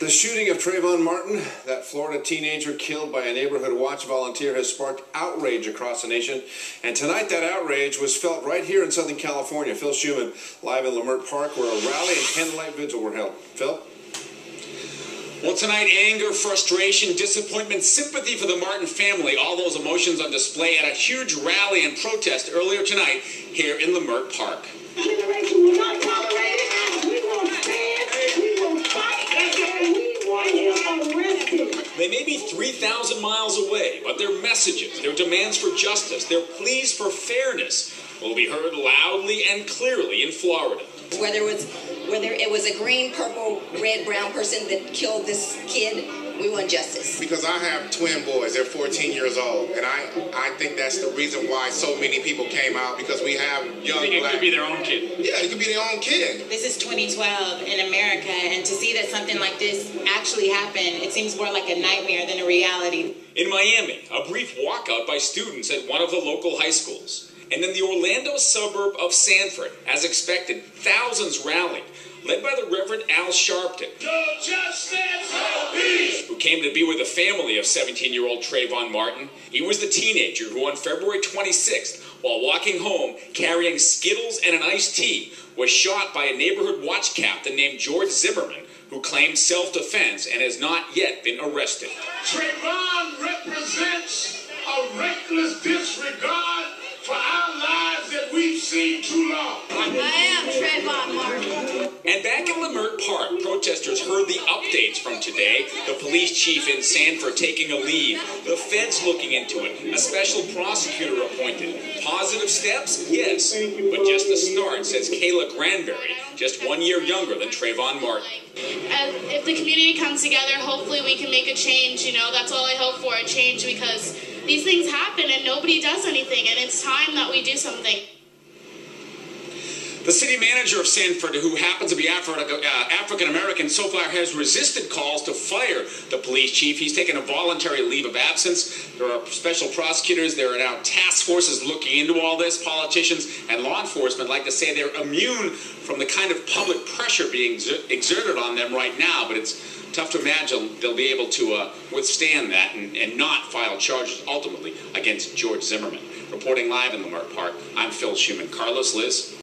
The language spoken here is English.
The shooting of Trayvon Martin, that Florida teenager killed by a neighborhood watch volunteer, has sparked outrage across the nation. And tonight that outrage was felt right here in Southern California. Phil Schuman live in Liemert Park, where a rally and candlelight vigil were held. Phil? Well, tonight, anger, frustration, disappointment, sympathy for the Martin family, all those emotions on display at a huge rally and protest earlier tonight here in Liemert Park. Generation will not tolerate it. We will stand, we will fight, and we want him arrested. They may be 3,000 miles away, but their messages, their demands for justice, their pleas for fairness will be heard loudly and clearly in Florida. Whether it was a green, purple, red, brown person that killed this kid, we want justice. Because I have twin boys, they're 14 years old, and I think that's the reason why so many people came out, because we have young black. It could be their own kid. Yeah, it could be their own kid. This is 2012 in America, and to see that something like this actually happened, it seems more like a nightmare than a reality. In Miami, a brief walkout by students at one of the local high schools. And in the Orlando suburb of Sanford, as expected, thousands rallied, led by the Reverend Al Sharpton, no justice, no peace, who came to be with the family of 17-year-old Trayvon Martin. He was the teenager who on February 26th, while walking home carrying Skittles and an iced tea, was shot by a neighborhood watch captain named George Zimmerman, who claimed self-defense and has not yet been arrested. Trayvon represents a reckless disregard for our lives that we've seen too long. I am Trayvon Martin. And back in Liemert Park, protesters heard the updates from today. The police chief in Sanford taking a lead, the feds looking into it, a special prosecutor appointed. Positive steps? Yes, but just the start, says Kayla Granberry, just 1 year younger than Trayvon Martin. If the community comes together, hopefully we can make a change. You know, that's all I hope for, a change, because these things happen and nobody does anything, and it's time that we do something. The city manager of Sanford, who happens to be African-American, so far has resisted calls to fire the police chief. He's taken a voluntary leave of absence. There are special prosecutors. There are now task forces looking into all this. Politicians and law enforcement like to say they're immune from the kind of public pressure being exerted on them right now, but it's tough to imagine they'll be able to withstand that and not file charges ultimately against George Zimmerman. Reporting live in Liemert Park, I'm Phil Schuman. Carlos, Liz.